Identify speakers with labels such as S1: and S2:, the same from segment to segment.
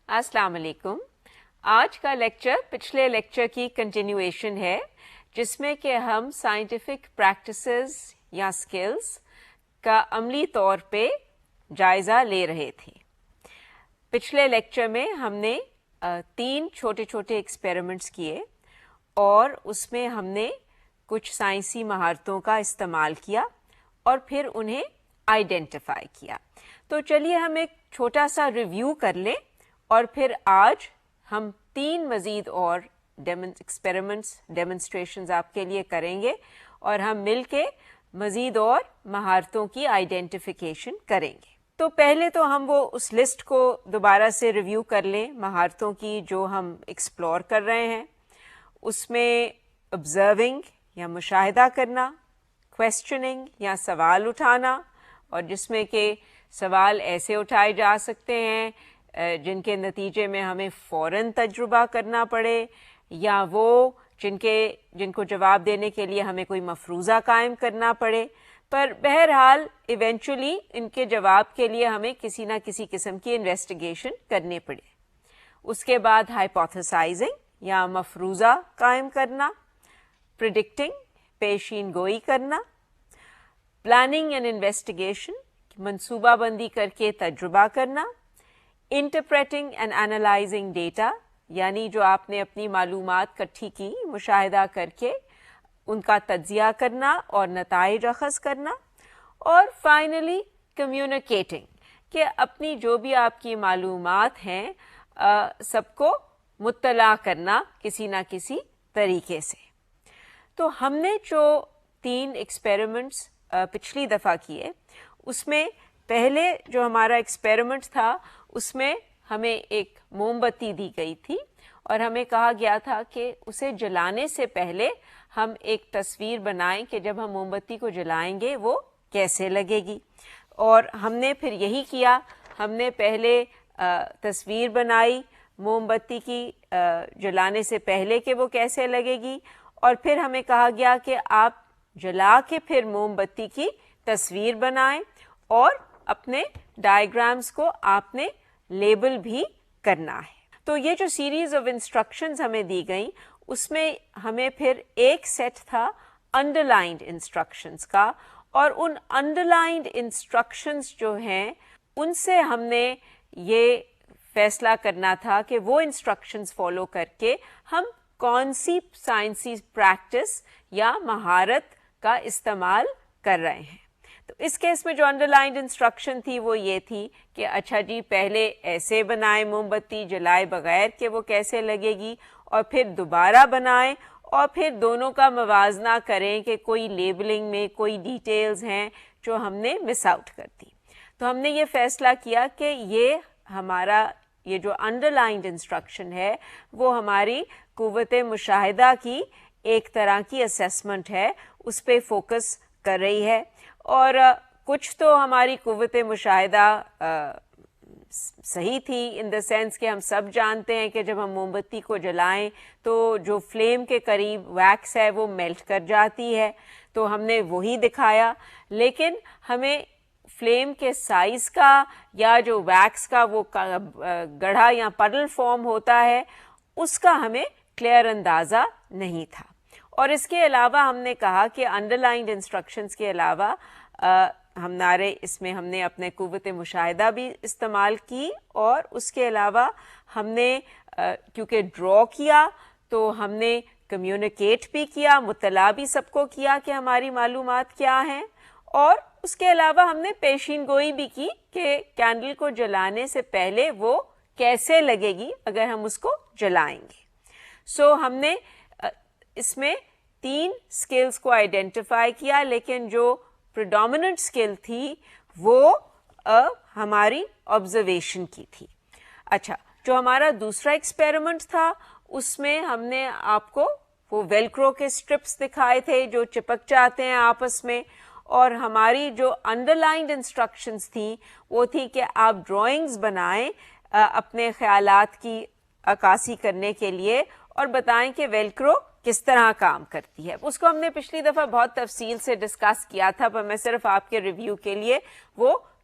S1: السلام علیکم. آج کا لیکچر پچھلے لیکچر کی کنٹینیویشن ہے جس میں کہ ہم سائنٹیفک پریکٹسز یا سکلز کا عملی طور پہ جائزہ لے رہے تھے. پچھلے لیکچر میں ہم نے 3 چھوٹے چھوٹے ایکسپیریمنٹس کیے اور اس میں ہم نے کچھ سائنسی مہارتوں کا استعمال کیا اور پھر انہیں آئیڈینٹیفائی کیا. تو چلیے ہم ایک چھوٹا سا ریویو کر لیں اور پھر آج ہم 3 مزید اور ایکسپیریمنٹس ڈیمونسٹریشنز آپ کے لیے کریں گے اور ہم مل کے مزید اور مہارتوں کی آئیڈینٹیفیکیشن کریں گے. تو پہلے تو ہم وہ اس لسٹ کو دوبارہ سے ریویو کر لیں مہارتوں کی جو ہم ایکسپلور کر رہے ہیں. اس میں آبزرونگ یا مشاہدہ کرنا، کویسچننگ یا سوال اٹھانا، اور جس میں کہ سوال ایسے اٹھائے جا سکتے ہیں جن کے نتیجے میں ہمیں فوراً تجربہ کرنا پڑے، یا وہ جن کو جواب دینے کے لیے ہمیں کوئی مفروضہ قائم کرنا پڑے، پر بہرحال ایونچولی ان کے جواب کے لیے ہمیں کسی نہ کسی قسم کی انویسٹیگیشن کرنی پڑے. اس کے بعد ہائپوتھیسائزنگ یا مفروضہ قائم کرنا، پریڈکٹنگ پیشین گوئی کرنا، پلاننگ اینڈ انویسٹیگیشن منصوبہ بندی کر کے تجربہ کرنا، انٹرپریٹنگ اینڈ اینالائزنگ ڈیٹا یعنی جو آپ نے اپنی معلومات کٹھی کی مشاہدہ کر کے ان کا تجزیہ کرنا اور نتائج اخذ کرنا، اور فائنلی کمیونیکیٹنگ کہ اپنی جو بھی آپ کی معلومات ہیں سب کو مطلع کرنا کسی نہ کسی طریقے سے. تو ہم نے جو 3 ایکسپیریمنٹس پچھلی دفعہ کیے اس میں پہلے جو ہمارا ایکسپیریمنٹ تھا اس میں ہمیں ایک موم بتی دی گئی تھی اور ہمیں کہا گیا تھا کہ اسے جلانے سے پہلے ہم ایک تصویر بنائیں کہ جب ہم موم بتی کو جلائیں گے وہ کیسے لگے گی. اور ہم نے پھر یہی کیا، ہم نے پہلے تصویر بنائی موم بتی کی جلانے سے پہلے کہ وہ کیسے لگے گی، اور پھر ہمیں کہا گیا کہ آپ جلا کے پھر موم بتی کی تصویر بنائیں اور اپنے ڈائیگرامز کو آپ نے لیبل بھی کرنا ہے. تو یہ جو سیریز آف انسٹرکشنز ہمیں دی گئیں اس میں ہمیں پھر ایک سیٹ تھا انڈر لائنڈ انسٹرکشنز کا، اور ان انڈر لائنڈ انسٹرکشنز جو ہیں ان سے ہم نے یہ فیصلہ کرنا تھا کہ وہ انسٹرکشنز فالو کر کے ہم کون سی سائنسی پریکٹس یا مہارت کا استعمال کر رہے ہیں. تو اس کیس میں جو انڈر لائنڈ انسٹرکشن تھی وہ یہ تھی کہ اچھا جی پہلے ایسے بنائیں موم بتی جلائے بغیر کہ وہ کیسے لگے گی، اور پھر دوبارہ بنائیں اور پھر دونوں کا موازنہ کریں کہ کوئی لیبلنگ میں کوئی ڈیٹیلز ہیں جو ہم نے مس آؤٹ کر دی. تو ہم نے یہ فیصلہ کیا کہ یہ جو انڈر لائنڈ انسٹرکشن ہے وہ ہماری قوت مشاہدہ کی ایک طرح کی اسیسمنٹ ہے، اس پہ فوکس کر رہی ہے. اور کچھ تو ہماری قوت مشاہدہ صحیح تھی ان دا سینس کہ ہم سب جانتے ہیں کہ جب ہم موم بتی کو جلائیں تو جو فلیم کے قریب ویکس ہے وہ میلٹ کر جاتی ہے، تو ہم نے وہی دکھایا. لیکن ہمیں فلیم کے سائز کا یا جو ویکس کا وہ گڑھا یا پڈل فارم ہوتا ہے اس کا ہمیں کلیئر اندازہ نہیں تھا. اور اس کے علاوہ ہم نے کہا کہ انڈر لائنڈ انسٹرکشنز کے علاوہ اس میں ہم نے اپنے قوت مشاہدہ بھی استعمال کی، اور اس کے علاوہ ہم نے کیونکہ ڈرا کیا تو ہم نے کمیونیکیٹ بھی کیا، مطلع بھی سب کو کیا کہ ہماری معلومات کیا ہیں، اور اس کے علاوہ ہم نے پیشین گوئی بھی کی کہ کینڈل کو جلانے سے پہلے وہ کیسے لگے گی اگر ہم اس کو جلائیں گے. سو ہم نے اس میں 3 سکلز کو آئیڈینٹیفائی کیا، لیکن جو پریڈومیننٹ سکل تھی وہ ہماری آبزرویشن کی تھی. اچھا، جو ہمارا دوسرا ایکسپیریمنٹ تھا اس میں ہم نے آپ کو وہ ویلکرو کے اسٹرپس دکھائے تھے جو چپک جاتے ہیں آپس میں، اور ہماری جو انڈر لائنڈ انسٹرکشنز تھیں وہ تھی کہ آپ ڈرائنگز بنائیں اپنے خیالات کی عکاسی کرنے کے لیے اور بتائیں کہ ویلکرو کس طرح کام کرتی ہے. اس کو ہم نے پچھلی دفعہ بہت تفصیل سے ڈسکس کیا تھا، پر میں صرف آپ کے ریویو کے لیے وہ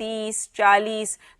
S1: 30, 40,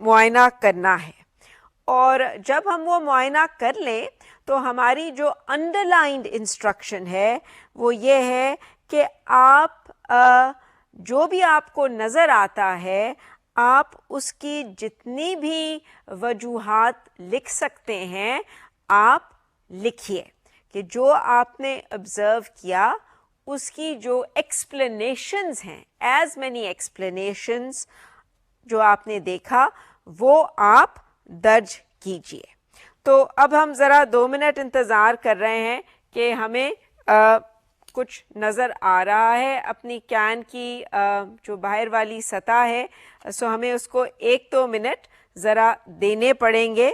S1: معائنہ کرنا ہے. اور جب ہم وہ معائنہ کر لیں تو ہماری جو انڈر لائنڈ انسٹرکشن ہے وہ یہ ہے کہ آپ جو بھی آپ کو نظر آتا ہے آپ اس کی جتنی بھی وجوہات لکھ سکتے ہیں آپ لکھیے کہ جو آپ نے آبزرو کیا اس کی جو ایکسپلینیشنز ہیں ایز مینی ایکسپلینیشنز جو آپ نے دیکھا وہ آپ درج کیجیے. تو اب ہم ذرا 2 منٹ انتظار کر رہے ہیں کہ ہمیں کچھ نظر آ رہا ہے اپنی کین کی جو باہر والی سطح ہے سو ہمیں اس کو 1-2 منٹ ذرا دینے پڑیں گے.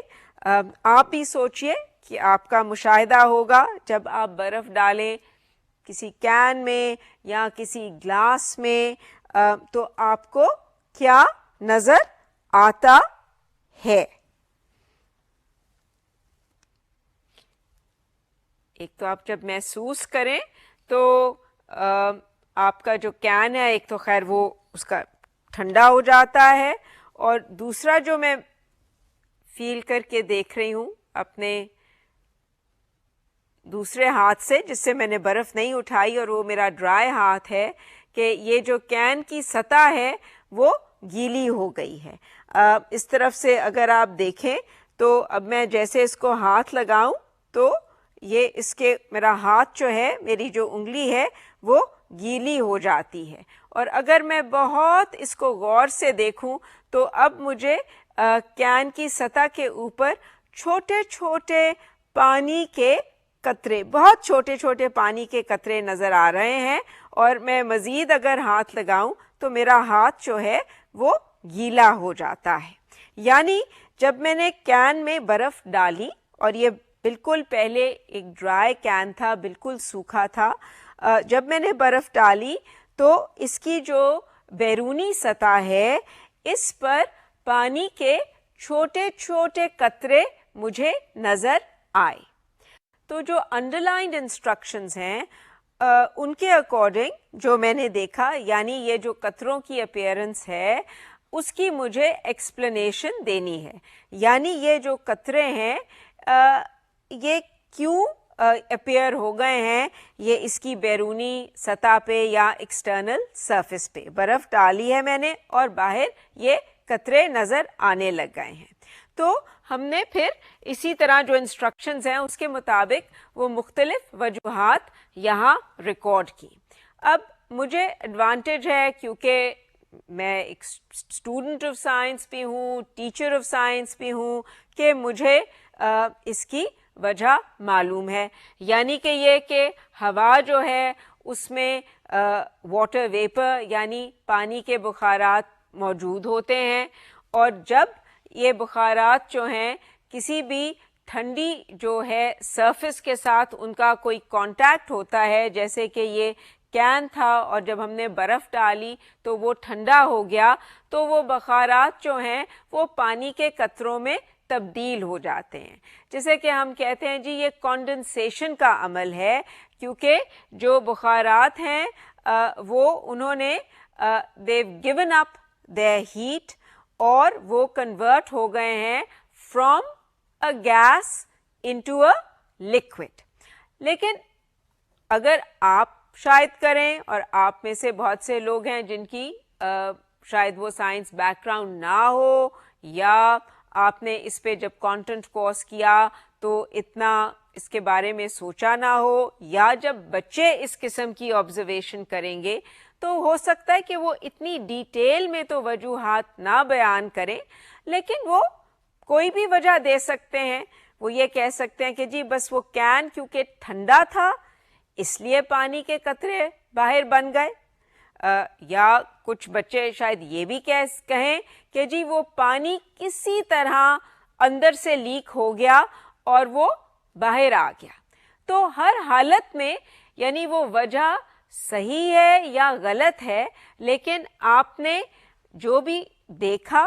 S1: آپ ہی سوچئے کہ آپ کا مشاہدہ ہوگا جب آپ برف ڈالیں کسی کین میں یا کسی گلاس میں تو آپ کو کیا نظر آتا ہے. ایک تو آپ جب محسوس کریں تو آپ کا جو کین ہے ایک تو خیر وہ اس کا ٹھنڈا ہو جاتا ہے اور دوسرا جو میں فیل کر کے دیکھ رہی ہوں اپنے دوسرے ہاتھ سے جس سے میں نے برف نہیں اٹھائی اور وہ میرا ڈرائی ہاتھ ہے کہ یہ جو کین کی سطح ہے وہ گیلی ہو گئی ہے. اس طرف سے اگر آپ دیکھیں تو اب میں جیسے اس کو ہاتھ لگاؤں تو یہ اس کے میرا ہاتھ جو ہے میری جو انگلی ہے وہ گیلی ہو جاتی ہے اور اگر میں بہت اس کو غور سے دیکھوں تو اب مجھے کین کی سطح کے اوپر چھوٹے چھوٹے پانی کے قطرے بہت چھوٹے چھوٹے پانی کے قطرے نظر آ رہے ہیں اور میں مزید اگر ہاتھ لگاؤں تو میرا ہاتھ جو ہے وہ گیلا ہو جاتا ہے. یعنی جب میں نے کین میں برف ڈالی اور یہ بالکل پہلے ایک ڈرائی کین تھا بالکل سوکھا تھا جب میں نے برف ڈالی تو اس کی جو بیرونی سطح ہے اس پر پانی کے چھوٹے چھوٹے قطرے مجھے نظر آئے. تو جو انڈر لائنڈ انسٹرکشنز ہیں ان کے اکارڈنگ جو میں نے دیکھا یعنی یہ جو قطروں کی اپیئرنس ہے اس کی مجھے ایکسپلینیشن دینی ہے. یعنی یہ جو قطرے ہیں یہ کیوں اپیئر ہو گئے ہیں یہ اس کی بیرونی سطح پہ یا ایکسٹرنل سرفیس پہ برف ڈالی ہے میں نے اور باہر یہ قطرے نظر آنے لگ گئے ہیں. تو ہم نے پھر اسی طرح جو انسٹرکشنز ہیں اس کے مطابق وہ مختلف وجوہات یہاں ریکارڈ کی. اب مجھے ایڈوانٹیج ہے کیونکہ میں ایک اسٹوڈنٹ آف سائنس بھی ہوں ٹیچر آف سائنس بھی ہوں کہ مجھے اس کی وجہ معلوم ہے. یعنی کہ یہ کہ ہوا جو ہے اس میں واٹر ویپر یعنی پانی کے بخارات موجود ہوتے ہیں اور جب یہ بخارات جو ہیں کسی بھی ٹھنڈی جو ہے سرفیس کے ساتھ ان کا کوئی کانٹیکٹ ہوتا ہے جیسے کہ یہ کین تھا اور جب ہم نے برف ڈالی تو وہ ٹھنڈا ہو گیا تو وہ بخارات جو ہیں وہ پانی کے قطروں میں تبدیل ہو جاتے ہیں. جیسے کہ ہم کہتے ہیں جی یہ کانڈنسیشن کا عمل ہے کیونکہ جو بخارات ہیں وہ انہوں نے they've given up their heat اور وہ کنورٹ ہو گئے ہیں from a gas into a liquid. لیکن اگر آپ شاید کریں اور آپ میں سے بہت سے لوگ ہیں جن کی شاید وہ سائنس بیک گراؤنڈ نہ ہو یا آپ نے اس پہ جب کانٹینٹ کورس کیا تو اتنا اس کے بارے میں سوچا نہ ہو یا جب بچے اس قسم کی آبزرویشن کریں گے تو ہو سکتا ہے کہ وہ اتنی ڈیٹیل میں تو وجوہات نہ بیان کریں لیکن وہ کوئی بھی وجہ دے سکتے ہیں. وہ یہ کہہ سکتے ہیں کہ جی بس وہ کین کیونکہ ٹھنڈا تھا اس لیے پانی کے قطرے باہر بن گئے یا کچھ بچے شاید یہ بھی کہیں کہ جی وہ پانی کسی طرح اندر سے لیک ہو گیا اور وہ باہر آ گیا. تو ہر حالت میں یعنی وہ وجہ صحیح ہے یا غلط ہے لیکن آپ نے جو بھی دیکھا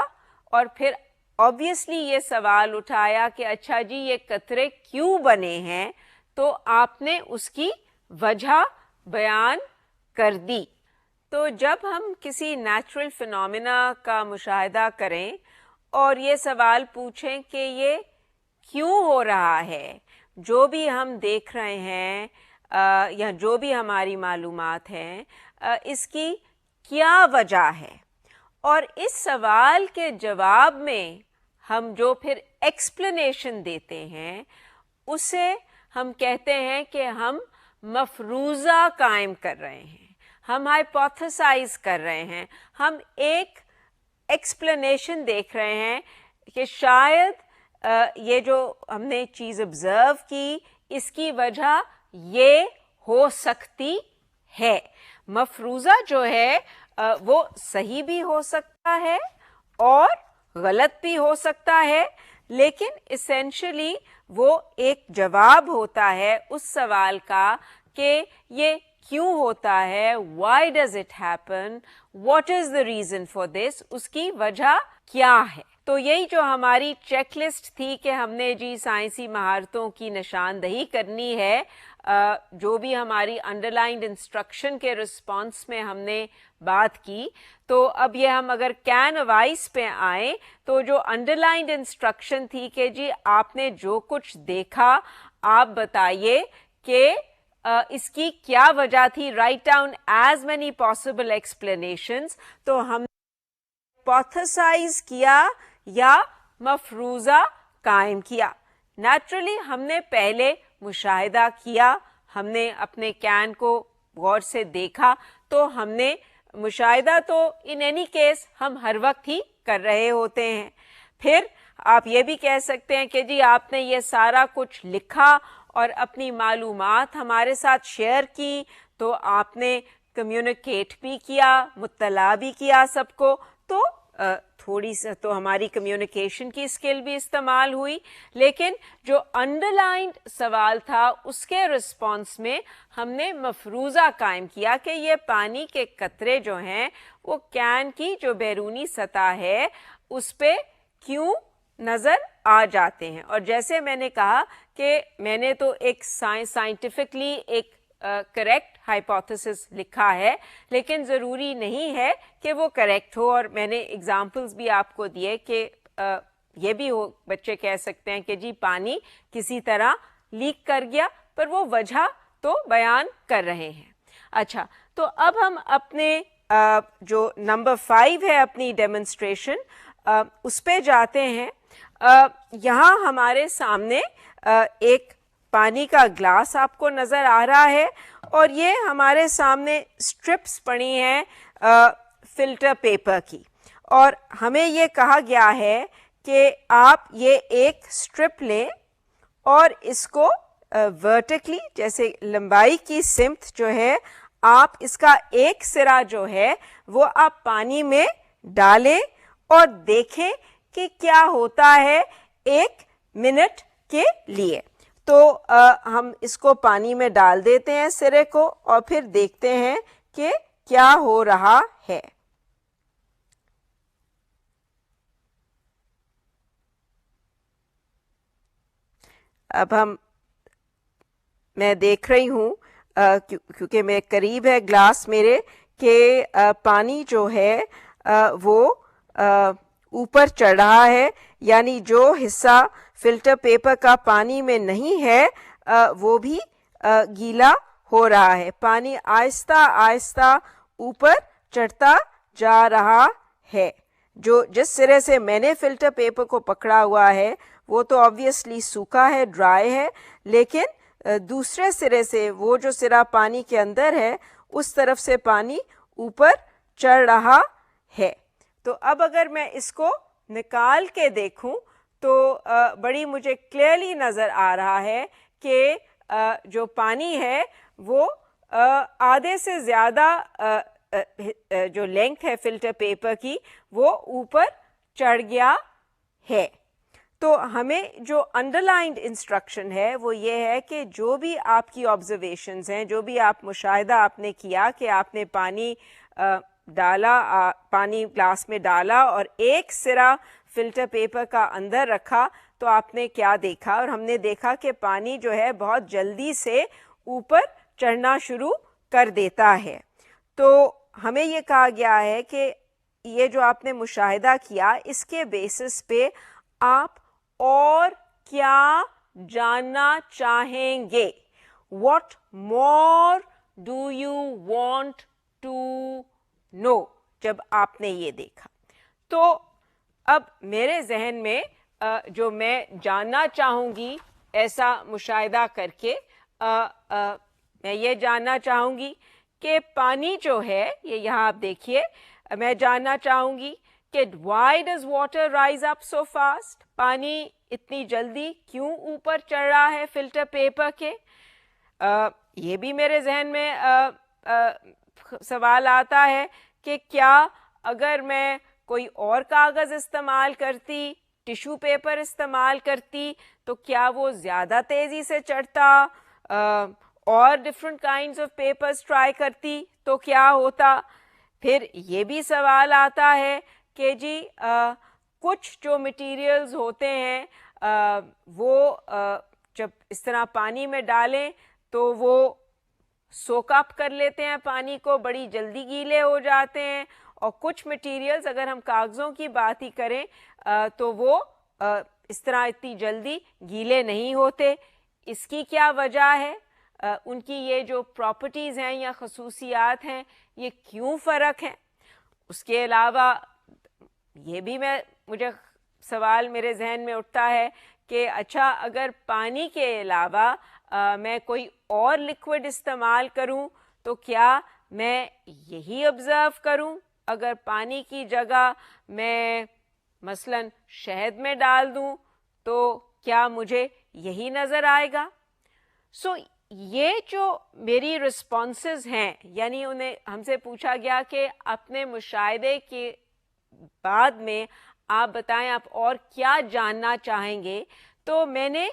S1: اور پھر obviously یہ سوال اٹھایا کہ اچھا جی یہ قطرے کیوں بنے ہیں تو آپ نے اس کی وجہ بیان کر دی. تو جب ہم کسی نیچرل فینومینا کا مشاہدہ کریں اور یہ سوال پوچھیں کہ یہ کیوں ہو رہا ہے. جو بھی ہم دیکھ رہے ہیں یا جو بھی ہماری معلومات ہیں اس کی کیا وجہ ہے, اور اس سوال کے جواب میں ہم جو پھر ایکسپلینیشن دیتے ہیں اسے ہم کہتے ہیں کہ ہم مفروضہ قائم کر رہے ہیں, ہم ہائپوتھیسائز کر رہے ہیں, ہم ایک ایکسپلینیشن دیکھ رہے ہیں کہ شاید یہ جو ہم نے چیز آبزرو کی اس کی وجہ یہ ہو سکتی ہے. مفروضہ جو ہے وہ صحیح بھی ہو سکتا ہے اور غلط بھی ہو سکتا ہے, لیکن اسینشلی وہ ایک جواب ہوتا ہے اس سوال کا کہ یہ کیوں ہوتا ہے, why does it happen, what is the reason for this, اس کی وجہ کیا ہے. تو یہی جو ہماری چیک لسٹ تھی کہ ہم نے جی سائنسی مہارتوں کی نشاندہی کرنی ہے, جو بھی ہماری انڈر لائنڈ انسٹرکشن کے رسپانس میں ہم نے بات کی. تو اب یہ ہم اگر کین وائس پہ آئیں تو جو انڈر لائنڈ انسٹرکشن تھی کہ جی آپ نے جو کچھ دیکھا آپ بتائیے کہ اس کی کیا وجہ تھی, write down as many possible explanations. تو ہم ہائپوتھیسائز کیا یا مفروضہ قائم کیا. نیچرلی ہم نے پہلے مشاہدہ کیا, ہم نے اپنے کین کو غور سے دیکھا, تو ہم نے مشاہدہ تو ان اینی کیس ہم ہر وقت ہی کر رہے ہوتے ہیں. پھر آپ یہ بھی کہہ سکتے ہیں کہ جی آپ نے یہ سارا کچھ لکھا اور اپنی معلومات ہمارے ساتھ شیئر کی, تو آپ نے کمیونیکیٹ بھی کیا, مطلع بھی کیا سب کو, تو تھوڑی سی تو ہماری کمیونیکیشن کی اسکل بھی استعمال ہوئی. لیکن جو انڈر لائنڈ سوال تھا اس کے رسپانس میں ہم نے مفروضہ قائم کیا کہ یہ پانی کے قطرے جو ہیں وہ کین کی جو بیرونی سطح ہے اس پہ کیوں نظر آ جاتے ہیں. اور جیسے میں نے کہا کہ میں نے تو ایک سائنٹیفکلی ایک کریکٹ ہائپوتھیسس لکھا ہے, لیکن ضروری نہیں ہے کہ وہ کریکٹ ہو. اور میں نے ایگزامپلس بھی آپ کو دیے کہ یہ بھی ہو, بچے کہہ سکتے ہیں کہ جی پانی کسی طرح لیک کر گیا, پر وہ وجہ تو بیان کر رہے ہیں. اچھا, تو اب ہم اپنے جو نمبر 5 ہے اپنی ڈیمونسٹریشن اس پہ جاتے ہیں. یہاں ہمارے سامنے ایک پانی کا گلاس آپ کو نظر آ رہا ہے, اور یہ ہمارے سامنے اسٹرپس پڑی ہیں فلٹر پیپر کی, اور ہمیں یہ کہا گیا ہے کہ آپ یہ ایک اسٹرپ لیں اور اس کو ورٹیکلی جیسے لمبائی کی سمت جو ہے آپ اس کا ایک سرا جو ہے وہ آپ پانی میں ڈالیں اور دیکھیں کہ کیا ہوتا ہے 1 منٹ کے لیے. تو ہم اس کو پانی میں ڈال دیتے ہیں سرے کو, اور پھر دیکھتے ہیں کہ کیا ہو رہا ہے. اب میں دیکھ رہی ہوں کیونکہ میں قریب ہے گلاس میرے کہ پانی جو ہے وہ اوپر چڑھ رہا ہے, یعنی جو حصہ فلٹر پیپر کا پانی میں نہیں ہے وہ بھی گیلا ہو رہا ہے. پانی آہستہ آہستہ اوپر چڑھتا جا رہا ہے. جس سرے سے میں نے فلٹر پیپر کو پکڑا ہوا ہے وہ تو آبویسلی سوکھا ہے, ڈرائی ہے, لیکن دوسرے سرے سے وہ جو سرا پانی کے اندر ہے اس طرف سے پانی اوپر چڑھ رہا ہے. تو اب اگر میں اس کو نکال کے دیکھوں تو بڑی مجھے کلیئرلی نظر آ رہا ہے کہ جو پانی ہے وہ آدھے سے زیادہ جو لینتھ ہے فلٹر پیپر کی وہ اوپر چڑھ گیا ہے. تو ہمیں جو انڈر لائنڈ انسٹرکشن ہے وہ یہ ہے کہ جو بھی آپ کی آبزرویشنز ہیں, جو بھی آپ مشاہدہ آپ نے کیا کہ آپ نے پانی ڈالا, پانی گلاس میں ڈالا اور ایک سرا فلٹر پیپر کا اندر رکھا, تو آپ نے کیا دیکھا, اور ہم نے دیکھا کہ پانی جو ہے بہت جلدی سے اوپر چڑھنا شروع کر دیتا ہے. تو ہمیں یہ کہا گیا ہے کہ یہ جو آپ نے مشاہدہ کیا اس کے بیسس پہ آپ اور کیا جاننا چاہیں گے. What more do you want to know جب آپ نے یہ دیکھا. تو اب میرے ذہن میں جو میں جاننا چاہوں گی ایسا مشاہدہ کر کے میں یہ جاننا چاہوں گی کہ پانی جو ہے یہ یہاں آپ دیکھیے میں جاننا چاہوں گی کہ why does water rise up so fast؟ پانی اتنی جلدی کیوں اوپر چڑھ رہا ہے فلٹر پیپر کے. یہ بھی میرے ذہن میں سوال آتا ہے کہ کیا اگر میں کوئی اور کاغذ استعمال کرتی ٹیشو پیپر استعمال کرتی تو کیا وہ زیادہ تیزی سے چڑھتا اور different kinds of papers try کرتی تو کیا ہوتا. پھر یہ بھی سوال آتا ہے کہ جی کچھ جو مٹیریلز ہوتے ہیں وہ جب اس طرح پانی میں ڈالیں تو وہ سوک اپ کر لیتے ہیں پانی کو, بڑی جلدی گیلے ہو جاتے ہیں, اور کچھ مٹیریلز اگر ہم کاغذوں کی بات ہی کریں تو وہ اس طرح اتنی جلدی گیلے نہیں ہوتے. اس کی کیا وجہ ہے؟ ان کی یہ جو پراپرٹیز ہیں یا خصوصیات ہیں یہ کیوں فرق ہیں؟ اس کے علاوہ یہ بھی مجھے سوال میرے ذہن میں اٹھتا ہے کہ اچھا اگر پانی کے علاوہ میں کوئی اور لکوڈ استعمال کروں تو کیا میں یہی آبزرو کروں؟ اگر پانی کی جگہ میں مثلا شہد میں ڈال دوں تو کیا مجھے یہی نظر آئے گا؟ سو یہ جو میری رسپانسز ہیں, یعنی انہیں ہم سے پوچھا گیا کہ اپنے مشاہدے کے بعد میں آپ بتائیں آپ اور کیا جاننا چاہیں گے, تو میں نے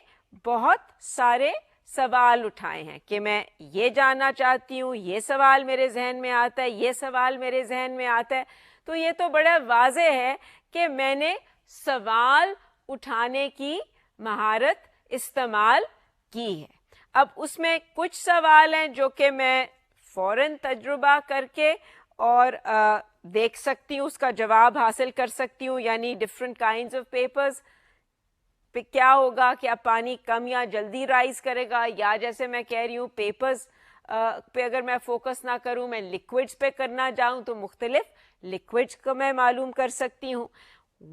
S1: بہت سارے سوال اٹھائے ہیں کہ میں یہ جاننا چاہتی ہوں, یہ سوال میرے ذہن میں آتا ہے, یہ سوال میرے ذہن میں آتا ہے. تو یہ تو بڑا واضح ہے کہ میں نے سوال اٹھانے کی مہارت استعمال کی ہے. اب اس میں کچھ سوال ہیں جو کہ میں فوراً تجربہ کر کے اور دیکھ سکتی ہوں, اس کا جواب حاصل کر سکتی ہوں, یعنی ڈفرینٹ کائنڈز آف پیپرز پہ کیا ہوگا, کیا پانی کم یا جلدی رائز کرے گا, یا جیسے میں کہہ رہی ہوں پیپرز پہ اگر میں فوکس نہ کروں, میں لکوڈس پہ کرنا جاؤں تو مختلف لکوڈس کو میں معلوم کر سکتی ہوں.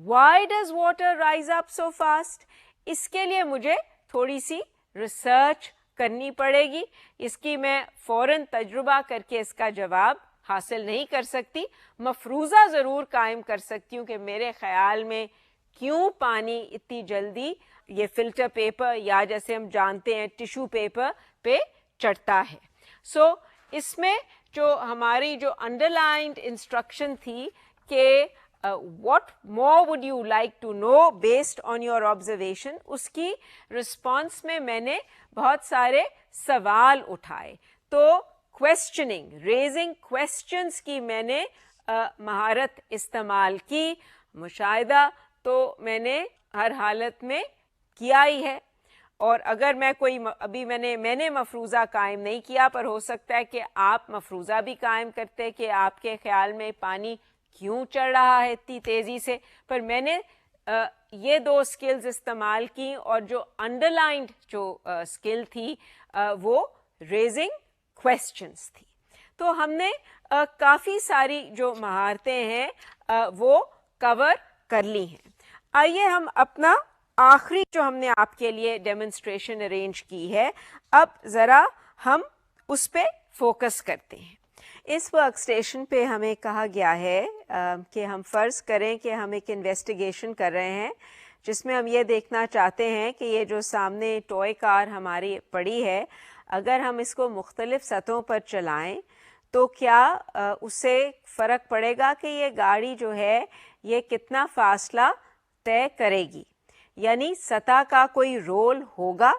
S1: Why does water rise up so fast؟ اس کے لیے مجھے تھوڑی سی ریسرچ کرنی پڑے گی, اس کی میں فوراً تجربہ کر کے اس کا جواب حاصل نہیں کر سکتی. مفروضہ ضرور قائم کر سکتی ہوں کہ میرے خیال میں کیوں پانی اتنی جلدی یہ فلٹر پیپر یا جیسے ہم جانتے ہیں ٹیشو پیپر پہ چڑھتا ہے. سو اس میں جو ہماری جو انڈر لائنڈ انسٹرکشن تھی کہ what more would you like to know based on your observation, اس کی رسپانس میں نے بہت سارے سوال اٹھائے. تو questioning, raising questions کی میں نے مہارت استعمال کی. مشاہدہ تو میں نے ہر حالت میں کیا ہی ہے, اور اگر میں کوئی ابھی میں نے مفروضہ قائم نہیں کیا, پر ہو سکتا ہے کہ آپ مفروضہ بھی قائم کرتے کہ آپ کے خیال میں پانی کیوں چڑھ رہا ہے اتنی تیزی سے. پر میں نے یہ دو سکلز استعمال کی, اور جو انڈر لائنڈ جو سکل تھی وہ ریزنگ کویسچنس تھی. تو ہم نے کافی ساری جو مہارتیں ہیں وہ کور کر لی ہیں. آئیے ہم اپنا آخری جو ہم نے آپ کے لیے ڈیمونسٹریشن ارینج کی ہے, اب ذرا ہم اس پہ فوکس کرتے ہیں. اس ورک اسٹیشن پہ ہمیں کہا گیا ہے کہ ہم فرض کریں کہ ہم ایک انویسٹیگیشن کر رہے ہیں جس میں ہم یہ دیکھنا چاہتے ہیں کہ یہ جو سامنے ٹوئے کار ہماری پڑی ہے, اگر ہم اس کو مختلف سطحوں پر چلائیں تو کیا اس سے فرق پڑے گا کہ یہ گاڑی جو ہے یہ کتنا فاصلہ طے کرے گی, یعنی سطح کا کوئی رول ہوگا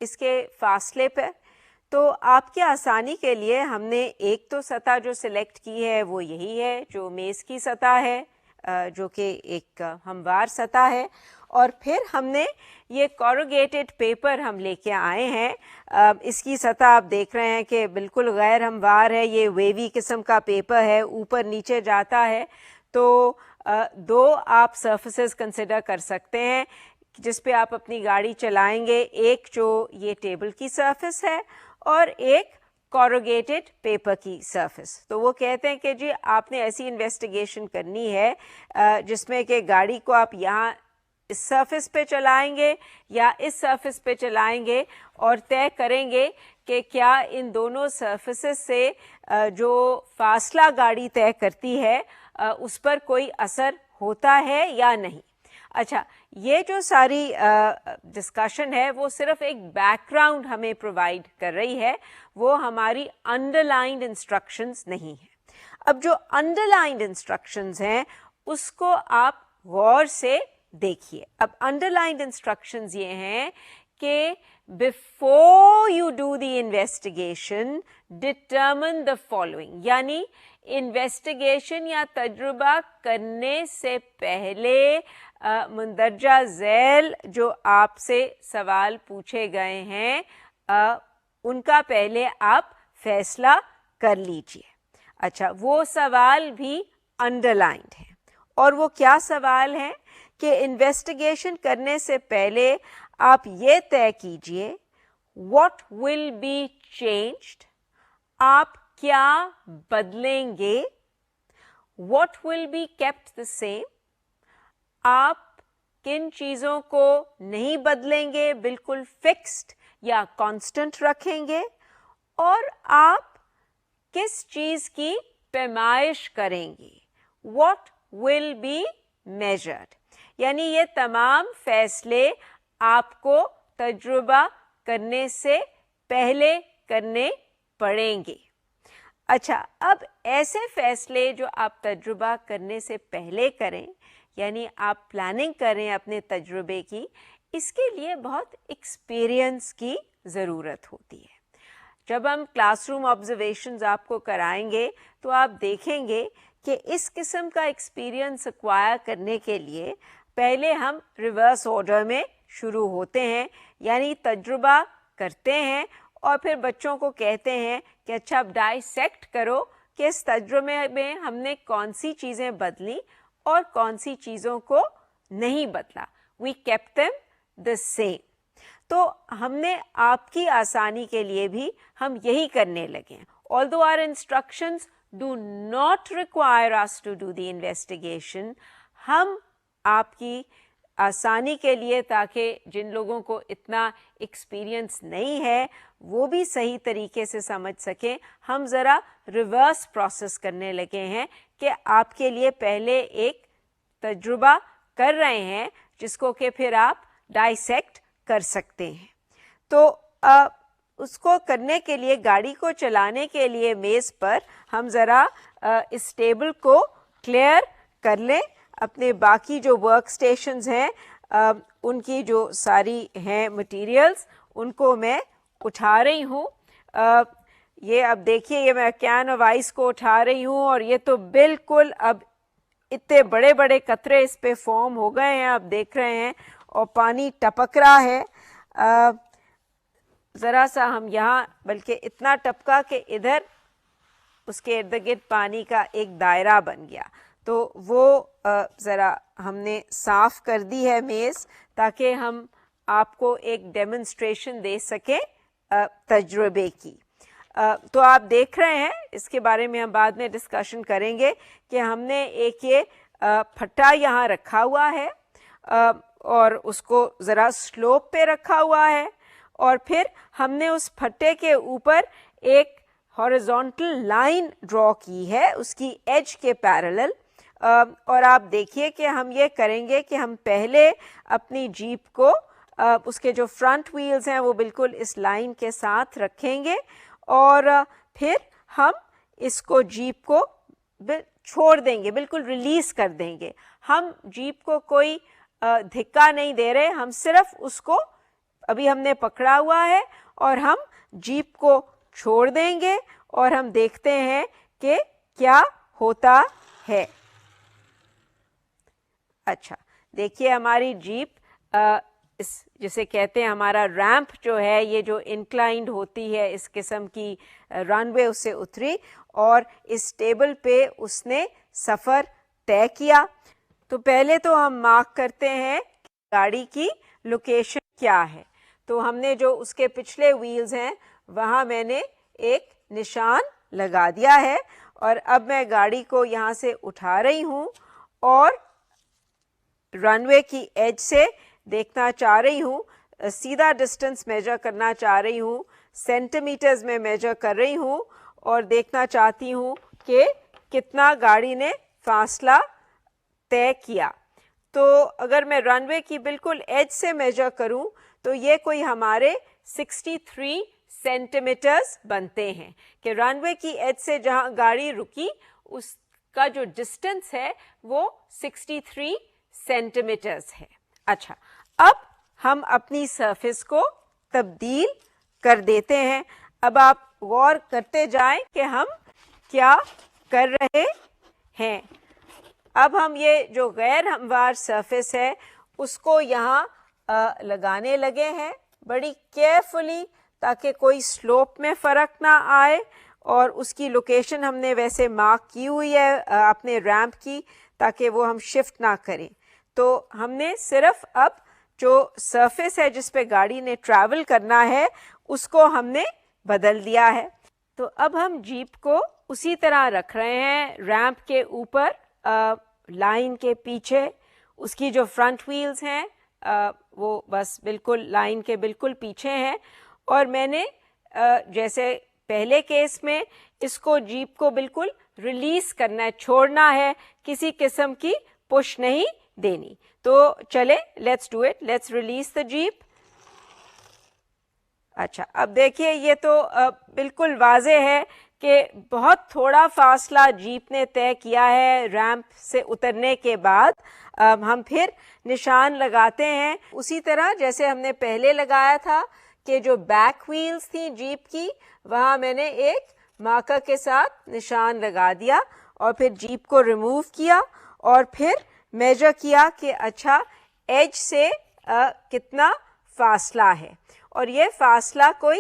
S1: اس کے فاصلے پر. تو آپ کے آسانی کے لیے ہم نے ایک تو سطح جو سلیکٹ کی ہے وہ یہی ہے جو میز کی سطح ہے, جو کہ ایک ہموار سطح ہے, اور پھر ہم نے یہ کوروگیٹڈ پیپر ہم لے کے آئے ہیں. اس کی سطح آپ دیکھ رہے ہیں کہ بالکل غیر ہموار ہے, یہ ویوی قسم کا پیپر ہے, اوپر نیچے جاتا ہے. تو دو آپ سرفیسز کنسیڈر کر سکتے ہیں جس پہ آپ اپنی گاڑی چلائیں گے. ایک جو یہ ٹیبل کی سرفیس ہے اور ایک کوروگیٹڈ پیپر کی سرفیس. تو وہ کہتے ہیں کہ جی آپ نے ایسی انویسٹیگیشن کرنی ہے جس میں کہ گاڑی کو آپ یہاں اس سرفیس پہ چلائیں گے یا اس سرفیس پہ چلائیں گے اور طے کریں گے کہ کیا ان دونوں سرفیسز سے جو فاصلہ گاڑی طے کرتی ہے اس پر کوئی اثر ہوتا ہے یا نہیں. اچھا, یہ جو ساری ڈسکشن ہے وہ صرف ایک بیک گراؤنڈ ہمیں پرووائڈ کر رہی ہے, وہ ہماری انڈر لائنڈ انسٹرکشنز نہیں ہیں. اب جو انڈر لائنڈ انسٹرکشنز ہیں اس کو آپ غور سے دیکھیے. اب انڈر لائنڈ انسٹرکشنز یہ ہیں کہ before you do the investigation determine the following, یعنی انویسٹیگیشن یا تجربہ کرنے سے پہلے مندرجہ ذیل جو آپ سے سوال پوچھے گئے ہیں ان کا پہلے آپ فیصلہ کر لیجئے. اچھا, وہ سوال بھی انڈر لائنڈ ہیں. اور وہ کیا سوال ہیں کہ انویسٹیگیشن کرنے سے پہلے آپ یہ طے کیجئے what will be changed, آپ کیا بدلیں گے, what will be kept the same, آپ کن چیزوں کو نہیں بدلیں گے, بالکل فکسڈ یا کانسٹنٹ رکھیں گے, اور آپ کس چیز کی پیمائش کریں گے, what will be measured. یعنی یہ تمام فیصلے آپ کو تجربہ کرنے سے پہلے کرنے پڑیں گے. اچھا, اب ایسے فیصلے جو آپ تجربہ کرنے سے پہلے کریں, یعنی آپ پلاننگ کریں اپنے تجربے کی, اس کے لیے بہت ایکسپیرئنس کی ضرورت ہوتی ہے. جب ہم کلاس روم آبزرویشنز آپ کو کرائیں گے تو آپ دیکھیں گے کہ اس قسم کا ایکسپیرئنس ایکوائر کرنے کے لیے پہلے ہم ریورس آرڈر میں شروع ہوتے ہیں, یعنی تجربہ کرتے ہیں اور پھر بچوں کو کہتے ہیں کہ اچھا اب ڈائسیکٹ کرو کہ اس تجربے میں ہم نے کون سی چیزیں بدلی اور کون سی چیزوں کو نہیں بدلا. وی kept them the same. تو ہم نے آپ کی آسانی کے لیے بھی ہم یہی کرنے لگے ہیں. Although our instructions do not require us to do the investigation, ہم آپ کی آسانی کے لیے, تاکہ جن لوگوں کو اتنا ایکسپیرئنس نہیں ہے وہ بھی صحیح طریقے سے سمجھ سکیں, ہم ذرا ریورس پروسیس کرنے لگے ہیں کہ آپ کے لیے پہلے ایک تجربہ کر رہے ہیں جس کو کہ پھر آپ ڈائسیکٹ کر سکتے ہیں. تو اس کو کرنے کے لیے, گاڑی کو چلانے کے لیے میز پر ہم ذرا اس ٹیبل کو کلیئر کر لیں. اپنے باقی جو ورک اسٹیشنز ہیں ان کی جو ساری ہیں مٹیریلز ان کو میں اٹھا رہی ہوں. یہ اب دیکھیے, یہ میں کین آف آئس کو اٹھا رہی ہوں اور یہ تو بالکل اب اتنے بڑے بڑے قطرے اس پہ فارم ہو گئے ہیں, آپ دیکھ رہے ہیں, اور پانی ٹپک رہا ہے. ذرا سا ہم یہاں, بلکہ اتنا ٹپکا کہ ادھر اس کے ارد گرد پانی کا ایک دائرہ بن گیا. تو وہ ذرا ہم نے صاف کر دی ہے میز, تاکہ ہم آپ کو ایک ڈیمونسٹریشن دے سکیں تجربے کی. تو آپ دیکھ رہے ہیں, اس کے بارے میں ہم بعد میں ڈسکشن کریں گے کہ ہم نے ایک یہ پھٹا یہاں رکھا ہوا ہے اور اس کو ذرا سلوپ پہ رکھا ہوا ہے, اور پھر ہم نے اس پھٹے کے اوپر ایک ہاریزونٹل لائن ڈرا کی ہے اس کی ایج کے پیرلل. اور آپ دیکھیے کہ ہم یہ کریں گے کہ ہم پہلے اپنی جیپ کو, اس کے جو فرنٹ ویلز ہیں وہ بالکل اس لائن کے ساتھ رکھیں گے, اور پھر ہم اس کو جیپ کو چھوڑ دیں گے, بالکل ریلیز کر دیں گے. ہم جیپ کو کوئی دھکا نہیں دے رہے, ہم صرف اس کو ابھی ہم نے پکڑا ہوا ہے اور ہم جیپ کو چھوڑ دیں گے اور ہم دیکھتے ہیں کہ کیا ہوتا ہے. اچھا, دیکھیے ہماری جیپ اس جسے کہتے ہیں ہمارا ریمپ جو ہے, یہ جو انکلائنڈ ہوتی ہے اس قسم کی رن وے, اس سے اتری اور اس ٹیبل پہ اس نے سفر طے کیا. تو پہلے تو ہم مارک کرتے ہیں گاڑی کی لوکیشن کیا ہے. تو ہم نے جو اس کے پچھلے ویلز ہیں وہاں میں نے ایک نشان لگا دیا ہے, اور اب میں گاڑی کو یہاں سے اٹھا رہی ہوں اور رن وے کی ایج سے دیکھنا چاہ رہی ہوں, سیدھا ڈسٹینس میجر کرنا چاہ رہی ہوں, سینٹی میٹرز میں میجر کر رہی ہوں اور دیکھنا چاہتی ہوں کہ کتنا گاڑی نے فاصلہ طے کیا. تو اگر میں رن وے کی بالکل ایج سے میجر کروں تو یہ کوئی ہمارے 63 سینٹی میٹرز بنتے ہیں کہ رن وے کی ایج سے جہاں گاڑی رکی اس کا جو ڈسٹینس ہے وہ 63 سینٹی میٹرز ہے. اچھا, اب ہم اپنی سرفیس کو تبدیل کر دیتے ہیں. اب آپ غور کرتے جائیں کہ ہم کیا کر رہے ہیں. اب ہم یہ جو غیر ہموار سرفیس ہے اس کو یہاں لگانے لگے ہیں بڑی کیئرفلی, تاکہ کوئی سلوپ میں فرق نہ آئے, اور اس کی لوکیشن ہم نے ویسے مارک کی ہوئی ہے اپنے ریمپ کی, تاکہ وہ ہم شفٹ نہ کریں. تو ہم نے صرف اب جو سرفیس ہے جس پہ گاڑی نے ٹریول کرنا ہے اس کو ہم نے بدل دیا ہے. تو اب ہم جیپ کو اسی طرح رکھ رہے ہیں ریمپ کے اوپر, لائن کے پیچھے. اس کی جو فرنٹ ویلز ہیں وہ بس بالکل لائن کے بالکل پیچھے ہیں, اور میں نے جیسے پہلے کیس میں اس کو جیپ کو بالکل ریلیز کرنا ہے, چھوڑنا ہے, کسی قسم کی پش نہیں دینی. تو چلے let's do it, let's release the jeep. اچھا, اب دیکھیے یہ تو بالکل واضح ہے کہ بہت تھوڑا فاصلہ جیپ نے طے کیا ہے ریمپ سے اترنے کے بعد. ہم پھر نشان لگاتے ہیں اسی طرح جیسے ہم نے پہلے لگایا تھا کہ جو بیک ویلز تھیں جیپ کی وہاں میں نے ایک مارکر کے ساتھ نشان لگا دیا, اور پھر جیپ کو ریموو کیا اور پھر میجر کیا کہ اچھا ایج سے کتنا فاصلہ ہے, اور یہ فاصلہ کوئی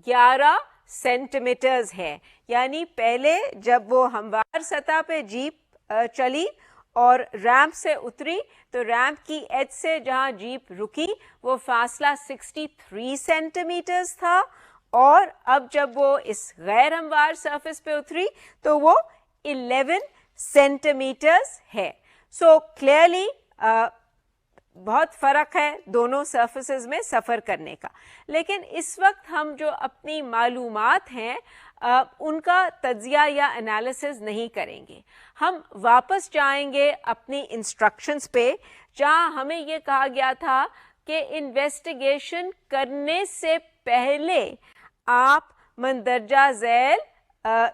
S1: 11 سینٹی میٹرز ہے. یعنی پہلے جب وہ ہموار سطح پہ جیپ چلی اور ریمپ سے اتری تو ریمپ کی ایج سے جہاں جیپ رکی وہ فاصلہ 63 سینٹی میٹرز تھا, اور اب جب وہ اس غیر ہموار سرفیس پہ اتری تو وہ 11 سینٹی میٹرز ہے. سو کلیئرلی بہت فرق ہے دونوں سرفیسز میں سفر کرنے کا. لیکن اس وقت ہم جو اپنی معلومات ہیں ان کا تجزیہ یا انالیسز نہیں کریں گے. ہم واپس جائیں گے اپنی انسٹرکشنز پہ جہاں ہمیں یہ کہا گیا تھا کہ انویسٹیگیشن کرنے سے پہلے آپ مندرجہ ذیل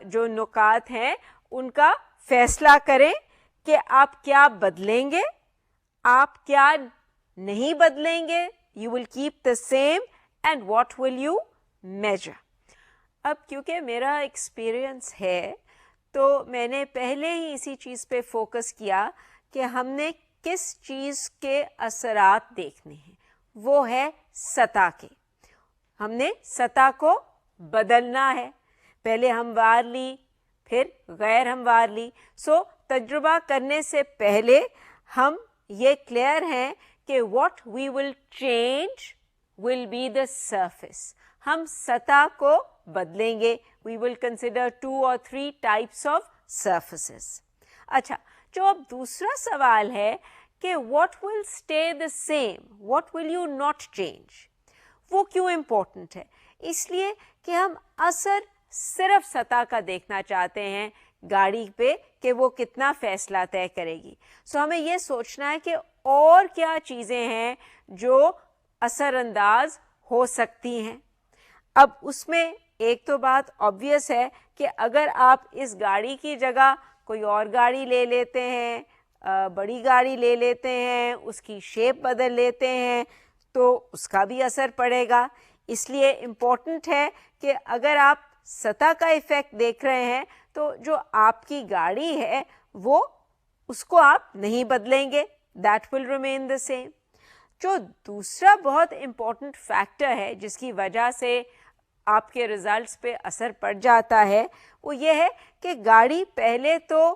S1: جو نکات ہیں ان کا فیصلہ کریں کہ آپ کیا بدلیں گے, آپ کیا نہیں بدلیں گے. You will keep the same and what will you measure. اب کیونکہ میرا ایکسپیرئنس ہے تو میں نے پہلے ہی اسی چیز پہ فوکس کیا کہ ہم نے کس چیز کے اثرات دیکھنے ہیں, وہ ہے سطح کے. ہم نے سطح کو بدلنا ہے, پہلے ہموار لی پھر غیر ہموار لی. سو تجربہ کرنے سے پہلے ہم یہ کلیئر ہیں کہ what we will change will be the surface. ہم سطح کو بدلیں گے. We will consider 2 or 3 types of surfaces. اچھا, جو اب دوسرا سوال ہے کہ what will stay the same, what will you not change, وہ کیوں امپورٹنٹ ہے؟ اس لیے کہ ہم اثر صرف سطح کا دیکھنا چاہتے ہیں گاڑی پہ کہ وہ کتنا فیصلہ طے کرے گی. سو ہمیں یہ سوچنا ہے کہ اور کیا چیزیں ہیں جو اثر انداز ہو سکتی ہیں. اب اس میں ایک تو بات آبویس ہے کہ اگر آپ اس گاڑی کی جگہ کوئی اور گاڑی لے لیتے ہیں, بڑی گاڑی لے لیتے ہیں, اس کی شیپ بدل لیتے ہیں تو اس کا بھی اثر پڑے گا. اس لیے امپورٹنٹ ہے کہ اگر آپ سطح کا ایفیکٹ دیکھ رہے ہیں تو جو آپ کی گاڑی ہے وہ اس کو آپ نہیں بدلیں گے, that will remain the same. جو دوسرا بہت امپورٹنٹ فیکٹر ہے جس کی وجہ سے آپ کے ریزلٹس پہ اثر پڑ جاتا ہے وہ یہ ہے کہ گاڑی پہلے تو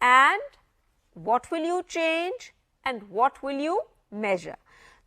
S1: and what will you change and what will you measure।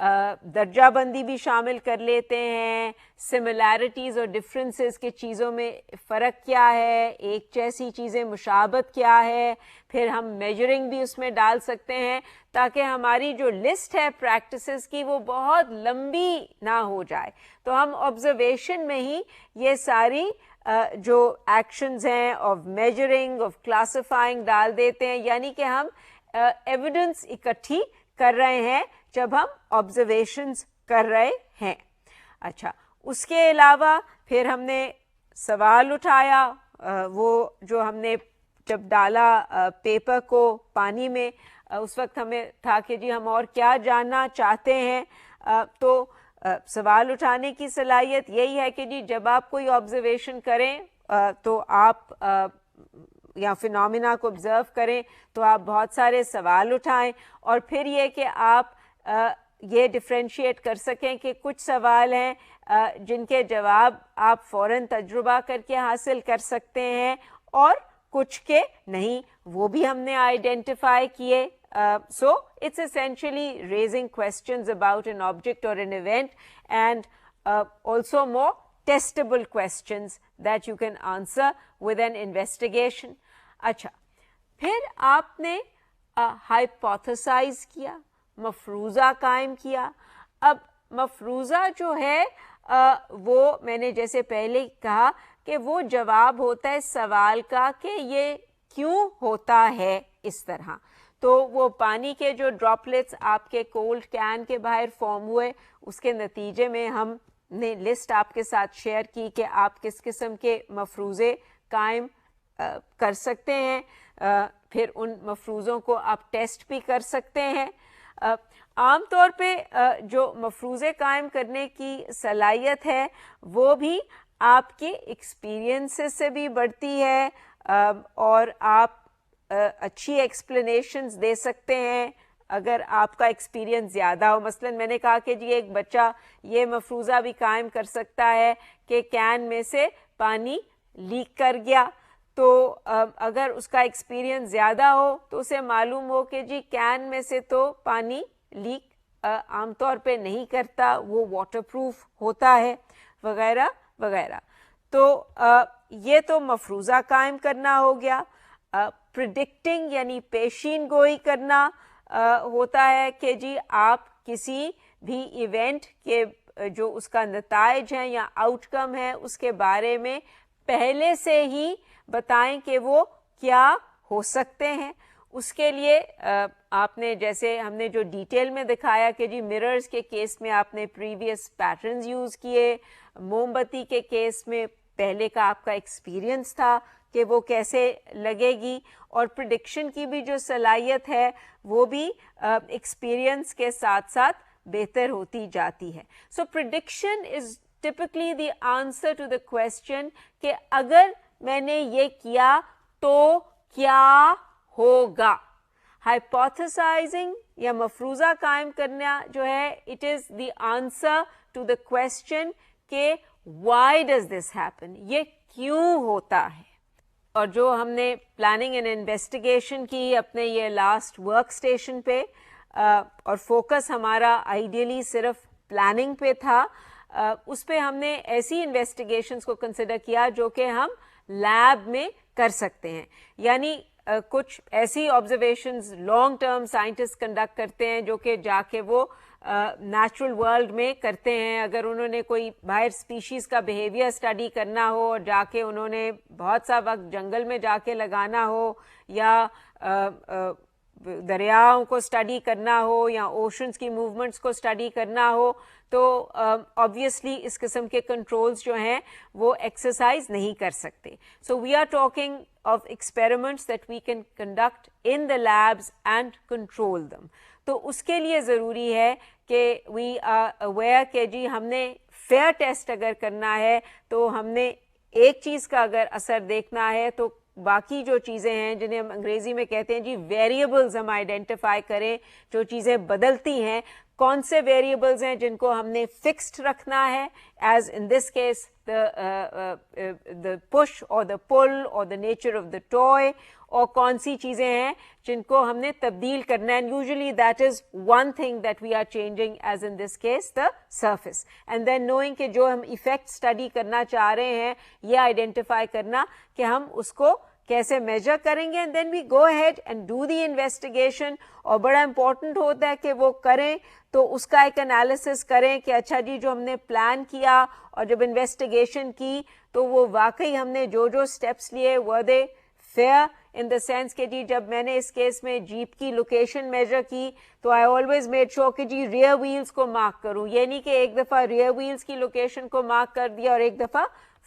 S1: درجہ بندی بھی شامل کر لیتے ہیں, سملیرٹیز اور ڈفرینسز کے چیزوں میں فرق کیا ہے, ایک جیسی چیزیں مشابہت کیا ہے, پھر ہم میجرنگ بھی اس میں ڈال سکتے ہیں تاکہ ہماری جو لسٹ ہے پریکٹسز کی وہ بہت لمبی نہ ہو جائے. تو ہم آبزرویشن میں ہی یہ ساری جو ایکشنز ہیں آف میجرنگ, آف کلاسیفائنگ ڈال دیتے ہیں, یعنی کہ ہم ایویڈنس اکٹھی کر رہے ہیں جب ہم آبزرویشنز کر رہے ہیں. اچھا, اس کے علاوہ پھر ہم نے سوال اٹھایا, وہ جو ہم نے جب ڈالا پیپر کو پانی میں, اس وقت ہمیں تھا کہ جی ہم اور کیا جاننا چاہتے ہیں. تو سوال اٹھانے کی صلاحیت یہی ہے کہ جی جب آپ کوئی آبزرویشن کریں تو آپ یا فینومینا کو آبزرو کریں تو آپ بہت سارے سوال اٹھائیں, اور پھر یہ کہ آپ یہ ڈفرینشیٹ کر سکیں کہ کچھ سوال ہیں جن کے جواب آپ فوراً تجربہ کر کے حاصل کر سکتے ہیں اور کچھ کے نہیں, وہ بھی ہم نے آئیڈینٹیفائی کیے. So it's essentially raising questions about an object or an event, and also more testable questions that you can answer with an investigation. اچھا, پھر آپ نے hypothesize کیا, مفروضہ قائم کیا. اب مفروضہ جو ہے وہ میں نے جیسے پہلے کہا کہ وہ جواب ہوتا ہے سوال کا کہ یہ کیوں ہوتا ہے اس طرح. تو وہ پانی کے جو ڈراپلیٹس آپ کے کولڈ کین کے باہر فارم ہوئے, اس کے نتیجے میں ہم نے لسٹ آپ کے ساتھ شیئر کی کہ آپ کس قسم کے مفروضے قائم کر سکتے ہیں. پھر ان مفروضوں کو آپ ٹیسٹ بھی کر سکتے ہیں. عام طور پہ جو مفروضے قائم کرنے کی صلاحیت ہے وہ بھی آپ کے ایکسپیرئنسز سے بھی بڑھتی ہے, اور آپ اچھی ایکسپلینیشنز دے سکتے ہیں اگر آپ کا ایکسپیرئنس زیادہ ہو. مثلا میں نے کہا کہ جی ایک بچہ یہ مفروضہ بھی قائم کر سکتا ہے کہ کین میں سے پانی لیک کر گیا, تو اگر اس کا ایکسپیرئنس زیادہ ہو تو اسے معلوم ہو کہ جی کین میں سے تو پانی لیک عام طور پہ نہیں کرتا, وہ واٹر پروف ہوتا ہے, وغیرہ وغیرہ. تو یہ تو مفروضہ قائم کرنا ہو گیا. پریڈکٹنگ یعنی پیشین گوئی کرنا ہوتا ہے کہ جی آپ کسی بھی ایونٹ کے جو اس کا نتائج ہیں یا آؤٹ کم ہے اس کے بارے میں پہلے سے ہی بتائیں کہ وہ کیا ہو سکتے ہیں. اس کے لیے آپ نے جیسے ہم نے جو ڈیٹیل میں دکھایا کہ جی مررز کے کیس میں آپ نے پریویس پیٹرنز یوز کیے, موم بتی کے کیس میں پہلے کا آپ کا ایکسپیرئنس تھا کہ وہ کیسے لگے گی, اور پریڈکشن کی بھی جو صلاحیت ہے وہ بھی ایکسپیرئنس کے ساتھ ساتھ بہتر ہوتی جاتی ہے. So prediction is typically the answer to the question کہ اگر میں نے یہ کیا تو کیا ہوگا. ہائپوتھیسائزنگ یا مفروضہ قائم کرنا جو ہے it is the answer to the question کہ وائی ڈز دس ہیپن, یہ کیوں ہوتا ہے. اور جو ہم نے پلاننگ اینڈ انویسٹیگیشن کی اپنے یہ لاسٹ ورک اسٹیشن پہ, اور فوکس ہمارا آئیڈیلی صرف پلاننگ پہ تھا, اس پہ ہم نے ایسی انویسٹیگیشنس کو کنسیڈر کیا جو کہ ہم لیب میں کر سکتے ہیں. یعنی کچھ ایسی observations long term scientist conduct کرتے ہیں جو کہ جا کے وہ نیچرل ورلڈ میں کرتے ہیں. اگر انہوں نے کوئی باہر اسپیشیز کا بیہیویئر اسٹڈی کرنا ہو اور جا کے انہوں نے بہت سا وقت جنگل میں جا کے لگانا ہو, یا دریاؤں کو اسٹڈی کرنا ہو, یا اوشنز کی موومنٹس کو اسٹڈی کرنا ہو, تو آبویسلی اس قسم کے کنٹرولز جو ہیں وہ ایکسرسائز نہیں کر سکتے. So we are talking of experiments that we can conduct in the labs and control them. تو اس کے لیے ضروری ہے کہ وی آر اویئر کہ جی ہم نے فیئر ٹیسٹ اگر کرنا ہے تو ہم نے ایک چیز کا اگر اثر دیکھنا ہے تو باقی جو چیزیں ہیں جنہیں ہم انگریزی میں کہتے ہیں جی ویریبلز ہم آئیڈینٹیفائی کریں, جو چیزیں بدلتی ہیں, کون سے ویریبلز ہیں جن کو ہم نے فکسڈ رکھنا ہے, as in this case the push or the pull or the nature of the toy, اور کون سی چیزیں ہیں جن کو ہم نے تبدیل کرنا ہے. And usually that is one thing that we are changing as in this case the surface. And then knowing کہ جو ہم ایفیکٹ اسٹڈی کرنا چاہ رہے ہیں یہ آئیڈینٹیفائی کرنا کہ ہم اس کو کیسے میجر کریں گے. And then we go ahead and do the investigation. اور بڑا امپورٹنٹ ہوتا ہے کہ وہ کریں تو اس کا ایک انالیسس کریں کہ اچھا جی جو ہم نے پلان کیا اور جب انویسٹیگیشن کی تو وہ واقعی ہم نے جو اسٹیپس لیے ور they fear in the sense کہ جی جب میں نے اس کیس میں جیپ کی لوکیشن میجر کی تو آئی آلویز میڈ شیور کہ جی ریئر ویلز کو مارک کروں. یہ نہیں کہ ایک دفعہ ریئر ویلز کی لوکیشن کو مارک کر دیا اور ایک دفعہ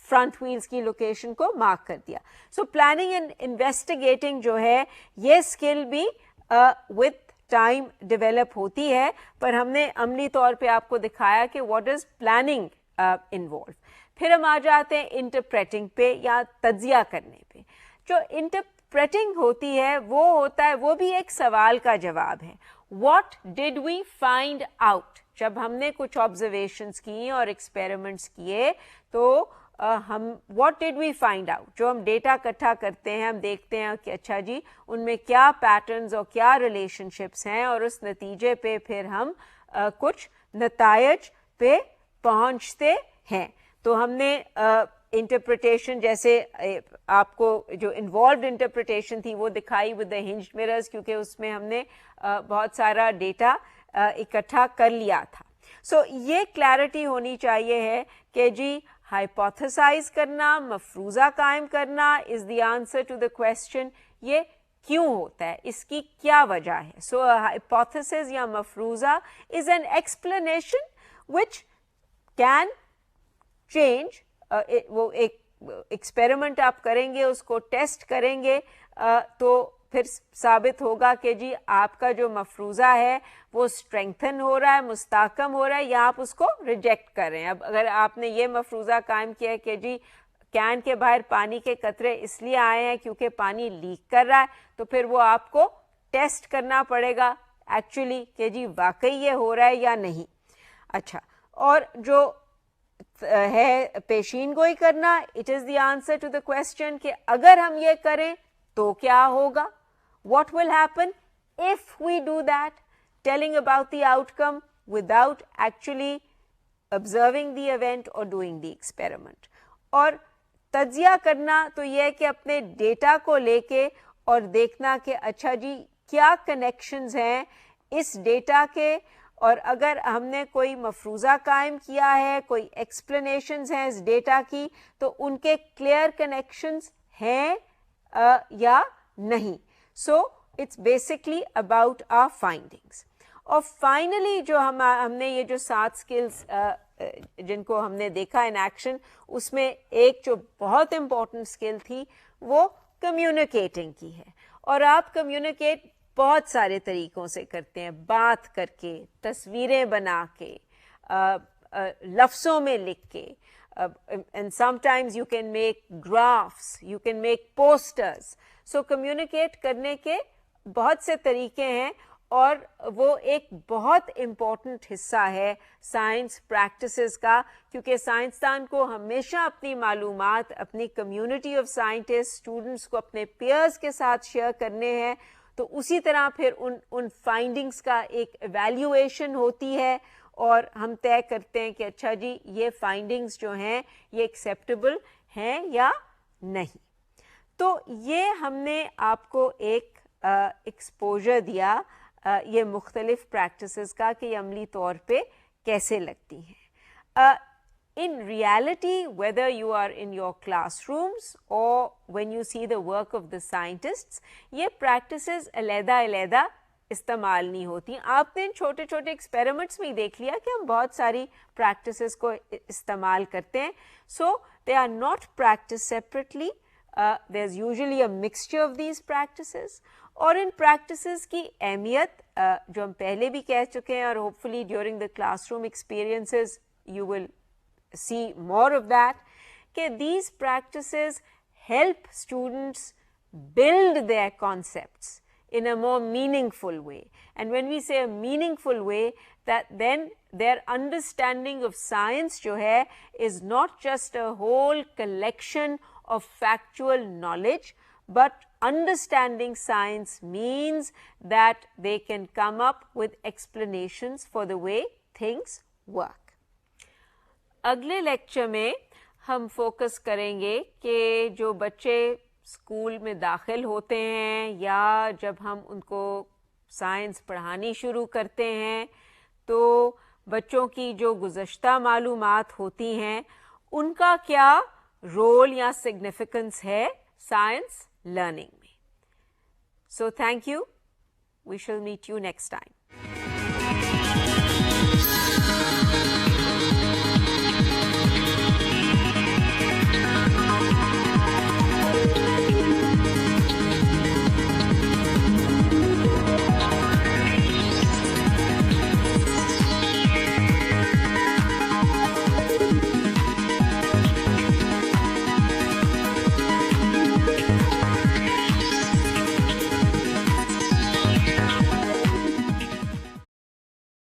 S1: فرنٹ ویلز کی لوکیشن کو مارک کر دیا. سو پلاننگ اینڈ انویسٹیگیٹنگ جو ہے یہ اسکل بھی وتھ ٹائم ڈیولپ ہوتی ہے, پر ہم نے عملی طور پہ آپ کو دکھایا کہ واٹ از پلاننگ انوالو. پھر ہم آ جاتے ہیں انٹرپریٹنگ پہ یا تجزیہ کرنے پہ. جو انٹرپریٹنگ ہوتی ہے وہ ہوتا ہے, وہ بھی ایک سوال کا جواب ہے. What did we find out? جب ہم نے کچھ آبزرویشنس کی اور ایکسپیریمنٹس کیے تو ہم what did we find out, جو ہم ڈیٹا اکٹھا کرتے ہیں ہم دیکھتے ہیں کہ اچھا جی ان میں کیا پیٹرنز اور کیا ریلیشن شپس ہیں اور اس نتیجے پہ پھر ہم کچھ نتائج پہ پہنچتے ہیں. تو ہم نے انٹرپریٹیشن جیسے آپ کو جو انوالوڈ انٹرپریٹیشن تھی وہ دکھائی ود دا ہنجڈ مررز, کیونکہ اس میں ہم نے بہت سارا ڈیٹا اکٹھا کر لیا تھا. سو یہ کلیئرٹی ہونی چاہیے ہے کہ جی ہائپوتھیسائز کرنا, مفروضہ قائم کرنا is the answer to the question یہ کیوں ہوتا ہے, اس کی کیا وجہ ہے. سو ہائپوتھیسس یا مفروضہ is an explanation which can change. وہ ایک ایکسپیریمنٹ آپ کریں گے, اس کو ٹیسٹ کریں گے تو پھر ثابت ہوگا کہ جی آپ کا جو مفروضہ ہے وہ اسٹرینگتھن ہو رہا ہے, مستحکم ہو رہا ہے, یا آپ اس کو ریجیکٹ کر رہے ہیں. اب اگر آپ نے یہ مفروضہ قائم کیا ہے کہ جی کین کے باہر پانی کے قطرے اس لیے آئے ہیں کیونکہ پانی لیک کر رہا ہے, تو پھر وہ آپ کو ٹیسٹ کرنا پڑے گا ایکچولی کہ جی واقعی یہ ہو رہا ہے یا نہیں. اچھا, اور جو ہے پیشین گوئی کرنا, it is the answer to the question کہ اگر ہم یہ کریں تو کیا ہوگا, what will happen if we do that, telling about the outcome without actually observing the event or doing the experiment. اور تجزیہ کرنا تو یہ ہے کہ اپنے ڈیٹا کو لے کے اور دیکھنا کہ اچھا جی کیا کنیکشنز ہیں اس ڈیٹا کے, اور اگر ہم نے کوئی مفروضہ قائم کیا ہے, کوئی ایکسپلینیشنز ہیں اس ڈیٹا کی, تو ان کے کلیئر کنیکشنز ہیں یا نہیں. So it's basically about our findings. اور فائنلی جو ہم نے یہ جو 7 اسکلس جن کو ہم نے دیکھا ان ایکشن, اس میں ایک جو بہت امپورٹنٹ اسکل تھی وہ کمیونیکیٹنگ کی ہے. اور آپ کمیونیکیٹ بہت سارے طریقوں سے کرتے ہیں, بات کر کے, تصویریں بنا کے, لفظوں میں لکھ کے, and sometimes you can make graphs, you can make posters. So communicate کرنے کے بہت سے طریقے ہیں اور وہ ایک بہت امپورٹنٹ حصہ ہے سائنس پریکٹسز کا, کیونکہ سائنسدان کو ہمیشہ اپنی معلومات اپنی کمیونٹی آف سائنٹسٹ اسٹوڈنٹس کو اپنے پیئرز کے ساتھ شیئر کرنے ہیں. تو اسی طرح پھر ان فائنڈنگس کا ایک ایویلیویشن ہوتی ہے اور ہم طے کرتے ہیں کہ اچھا جی یہ فائنڈنگس جو ہیں یہ ایکسیپٹیبل ہیں یا نہیں. تو یہ ہم نے آپ کو ایک ایکسپوجر دیا یہ مختلف پریکٹسز کا کہ یہ عملی طور پہ کیسے لگتی ہیں. In reality, whether you are in your classrooms or when you see the work of the scientists, یہ practices علیحدہ استعمال نہیں ہوتی. آپ نے چھوٹے چھوٹے ایکسپیریمنٹس میں ہی دیکھ لیا کہ ہم بہت ساری پریکٹسز کو استعمال کرتے ہیں. So they are not practiced separately. There's usually a mixture of these practices. اور ان پریکٹسز کی اہمیت جو ہم پہلے بھی کہہ چکے ہیں, اور hope fully during the class room experiences you will see more of that, کہ these practices help students build their concepts in a more meaningful way. And when we say a meaningful way, that then their understanding of science جو ہے is not just a whole collection of factual knowledge, but understanding science means that they can come up with explanations for the way things work. اگلے lecture میں ہم focus کریں گے کہ جو بچے اسکول میں داخل ہوتے ہیں یا جب ہم ان کو سائنس پڑھانی شروع کرتے ہیں تو بچوں کی جو گزشتہ معلومات ہوتی ہیں ان کا کیا رول یا سگنیفیکنس ہے سائنس لرننگ میں. So thank you. We shall meet you next time.